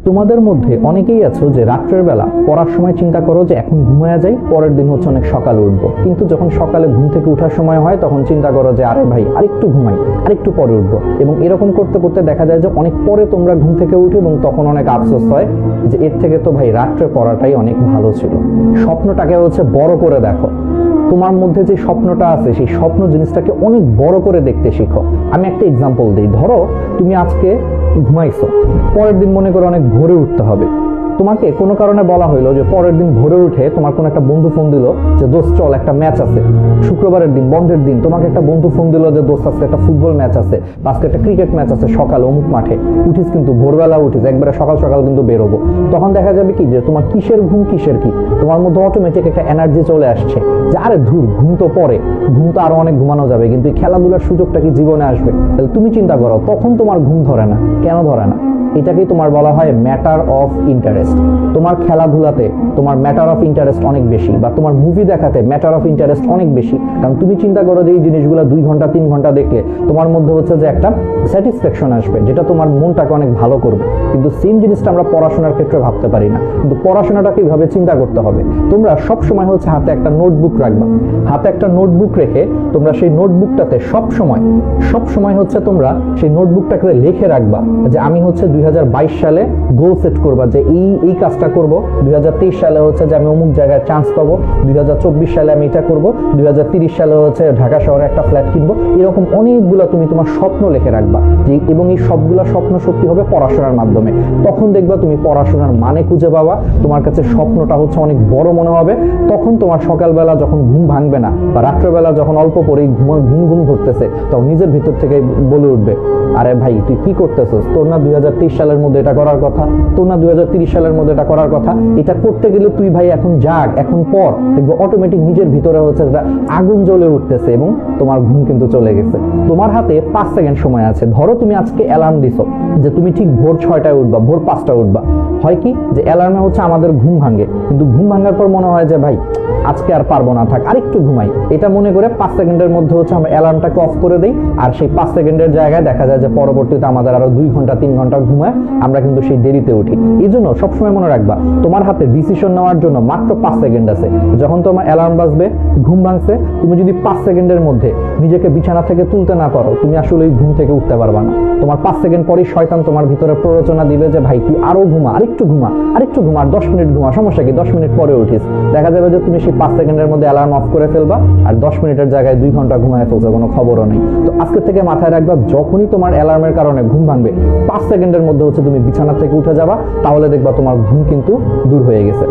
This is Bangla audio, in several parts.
তোমাদের মধ্যে অনেকেই আছো যে রাত্রের বেলা পড়ার সময় চিন্তা করো যে এখন ঘুমায়া যাই, পরের দিন হচ্ছে অনেক সকালে উঠবো, কিন্তু যখন সকালে ঘুম থেকে ওঠার সময় হয় তখন চিন্তা করো যে আরে ভাই আরেকটু ঘুমাই, আরেকটু পরে উঠবো। এবং এরকম করতে করতে দেখা যায় যে অনেক পরে তোমরা ঘুম থেকে উঠে এবং তখন অনেক আফসোস হয় যে এর থেকে তো ভাই রাত্রে পড়াটাই অনেক ভালো ছিল। স্বপ্নটাকে হচ্ছে বড় করে দেখো। তোমার মধ্যে যে স্বপ্নটা আছে সেই স্বপ্ন জিনিসটাকে অনেক বড় করে দেখতে শিখো। আমি একটা এক্সাম্পল দিই। ধরো তুমি আজকে ঘুমাইছো, পরের দিন মনে করো অনেক ভোরে উঠতে হবে। তোমাকে কোনো কারণে বলা হইলো যে পরের দিন ভোরে উঠে তোমার কোনো একটা বন্ধু ফোন দিল যে দোস্ত চল একটা ম্যাচ আছে, শুক্রবারের দিন বন্ধের দিন তোমাকে একটা বন্ধু ফোন দিল যে দোস্ত আজকে একটা ফুটবল ম্যাচ আছে, আজকে একটা ক্রিকেট ম্যাচ আছে সকালে অমুক মাঠে। উঠিস কিন্তু ভোরবেলা উঠিস, একবারে সকাল সকাল কিন্তু বেরোবো। তখন দেখা যাবে কি যে তোমার কিসের ঘুম কিসের কি, তোমার মধ্যে অটোমেটিক একটা এনার্জি চলে আসছে যে আরে ধুর ঘুম তো পরে, ঘুম তো আরো অনেক ঘুমানো যাবে, কিন্তু এই খেলাধুলার সুযোগটা কি জীবনে আসবে? তাহলে তুমি চিন্তা করো তখন তোমার ঘুম ধরে না। কেন ধরে না? এটাকেই তোমার বলা হয় ম্যাটার অফ ইন্টারেস্ট। তোমার খেলাধুলাতে তোমার ম্যাটার অফ ইন্টারেস্ট অনেক বেশি, বা তোমার মুভি দেখাতে ম্যাটার অফ ইন্টারেস্ট অনেক বেশি। কারণ তুমি চিন্তা করো যে এই জিনিসগুলো 2 ঘন্টা 3 ঘন্টা দেখলে তোমার মধ্যে হচ্ছে যে একটা স্যাটিসফ্যাকশন আসবে, যেটা তোমার মনটাকে অনেক ভালো করবে। কিন্তু সেম জিনিসটা আমরা পড়াশোনার ক্ষেত্রে ভাবতে পারি না। কিন্তু পড়াশোনাটাকে এইভাবে চিন্তা করতে হবে। তোমরা সব সময় হচ্ছে হাতে একটা নোটবুক রাখবা। হাতে একটা নোটবুক রেখে তোমরা সেই নোটবুকটাতে সব সময় হচ্ছে তোমরা সেই নোটবুকটাকে লিখে রাখবা যে আমি হচ্ছে 2022 সালে গোল সেট করবা যে এই কাজটা করব, 2023 সালে হচ্ছে যে আমি অমুক জায়গায় চান্স পাবো, 2024 সালে আমি এটা করব, 2030 সালে হচ্ছে ঢাকা শহরে একটা ফ্ল্যাট কিনবো। এরকম অনেকগুলো তুমি তোমার স্বপ্ন লিখে রাখবা যে, এবং এই সবগুলা স্বপ্ন সত্যি হবে পড়াশোনার মাধ্যমে। তখন দেখবা তুমি পড়াশোনার মানে খুঁজে পাবা, তোমার কাছে স্বপ্নটা হচ্ছে অনেক বড় মনে হবে। তখন তোমার সকালবেলা যখন ঘুম ভাঙবে না, বা রাত্রেবেলা যখন অল্প পরেই ঘুম ধরতেছে, তখন নিজের ভিতর থেকে বলে উঠবে আরে ভাই তুই কি করতেছিস, তোর না 2023 সালের মধ্যে এটা করার কথা, তোর না 2030 সালের মধ্যে এটা করার কথা। এটা করতে গেলে তুই ভাই এখন জাগ, এখন পর দেখবো অটোমেটিক নিজের ভিতরে হচ্ছে আগুন জ্বলে উঠতেছে এবং তোমার ঘুম কিন্তু চলে গেছে। তোমার হাতে 5 সেকেন্ড সময় আছে। ধরো তুমি আজকে অ্যালার্ম দিছো যে তুমি ঠিক ভোর 6টায় উঠবা, ভোর 5টায় উঠবা। হয় কি যে অ্যালার্মে হচ্ছে আমাদের ঘুম ভাঙে, কিন্তু ঘুম ভাঙার পর মনে হয় যে ভাই আজকে আর পারবো না, থাক আরেকটু ঘুমাই। এটা মনে করে 5 সেকেন্ডের মধ্যে হচ্ছে আমরা অ্যালার্মটাকে অফ করে দেই, আর সেই 5 সেকেন্ডের জায়গায় দেখা যায় যে পরবর্তীতে আমাদের আরো 2 ঘন্টা 3 ঘন্টা ঘুমায় আমরা কিন্তু সেই দেরিতে উঠি। এই জন্য সবসময় মনে রাখবা তোমার হাতে ডিসিশন নেওয়ার জন্য মাত্র 5 সেকেন্ড আছে। যখন তোমার অ্যালার্ম বাজবে, ঘুম ভাঙছে, তুমি যদি 5 সেকেন্ডের মধ্যে নিজেকে বিছানা থেকে তুলতে না পারো, তুমি আসলে এই ঘুম থেকে উঠতে পারবা না। তোমার 5 সেকেন্ড পরেই শয়তান তোমার ভিতরে প্ররোচনা দিবে যে ভাই তুই আরো ঘুমা, আরেকটু ঘুমা, আর 10 মিনিট ঘুমা, সমস্যা কি, 10 মিনিট পরে উঠিস। দেখা যাবে যে তুমি সেই 5 সেকেন্ডের মধ্যে অ্যালার্ম অফ করে ফেলবা, আর 10 মিনিটের জায়গায় 2 ঘন্টা ঘুমায় ফেলছো, কোনো খবরও নেই। তো আজকে থেকে মাথায় রাখবা যখনই তোমার অ্যালার্মের কারণে ঘুম ভাঙবে, 5 সেকেন্ডের মধ্যে হচ্ছে তুমি বিছানা থেকে উঠে যাবা, তাহলে দেখবা তোমার ঘুম কিন্তু দূর হয়ে গেছে।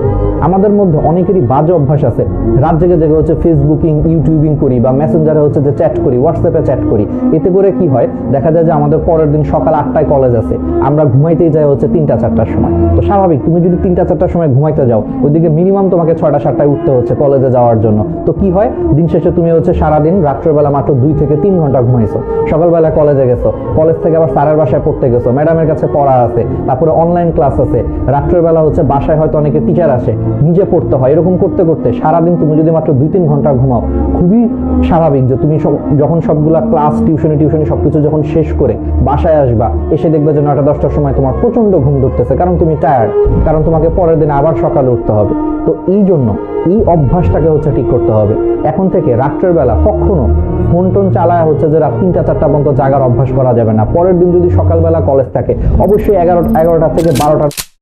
আমাদের মধ্যে অনেকেরই বাজে অভ্যাস আছে, রাত জেগে জেগে হচ্ছে ফেসবুকিং, ইউটিউবিং করি, বা মেসেঞ্জারে হচ্ছে যে চ্যাট করি, হোয়াটসঅ্যাপে চ্যাট করি। এতে করে কি হয়, দেখা যায় যে আমাদের পরের দিন সকাল 8টায় কলেজ আছে, আমরা ঘুমাইতেই যাই হচ্ছে 3টা 4টার সময়। তো স্বাভাবিক তুমি যদি 3টা 4টার সময় ঘুমাইতে যাও, ওইদিকে মিনিমাম তোমাকে 6টা 7টায় উঠতে হচ্ছে কলেজে যাওয়ার জন্য। তো কি হয়, দিন শেষে তুমি হচ্ছে সারাদিন রাত্রেবেলা মাত্র 2 থেকে 3 ঘন্টা ঘুমাইছো, সকালবেলা কলেজে গেছো, কলেজ থেকে আবার স্যারের বাসায় পড়তে গেছো, ম্যাডামের কাছে পড়া আছে, তারপরে অনলাইন ক্লাস আছে, রাত্রেবেলা হচ্ছে বাসায় হয়তো অনেকে টিচার আসে, নিজে পড়তে হয়। এরকম করতে করতে সারাদিন তুমি যদি মাত্র 2-3 ঘন্টা ঘুমাও, খুবই স্বাভাবিক যে তুমি যখন সবগুলা ক্লাস টিউশনি সবকিছু যখন শেষ করে বাসায় আসবা, এসে দেখবে যে 9টা 10টার সময় তোমার প্রচন্ড ঘুম ধরতেছে, কারণ তুমি টায়ার্ড, কারণ তোমাকে পরের দিন আবার সকালে উঠতে হবে। তো এই জন্য এই অভ্যাসটাকে হচ্ছে ঠিক করতে হবে। এখন থেকে রাত্রের বেলা কখনো ফোন টোন চালায় হচ্ছে যে রাত 3টা 4টা পর্যন্ত জাগার অভ্যাস করা যাবে না। পরের দিন যদি সকালবেলা কলেজ থাকে, অবশ্যই 11টা থেকে 12টা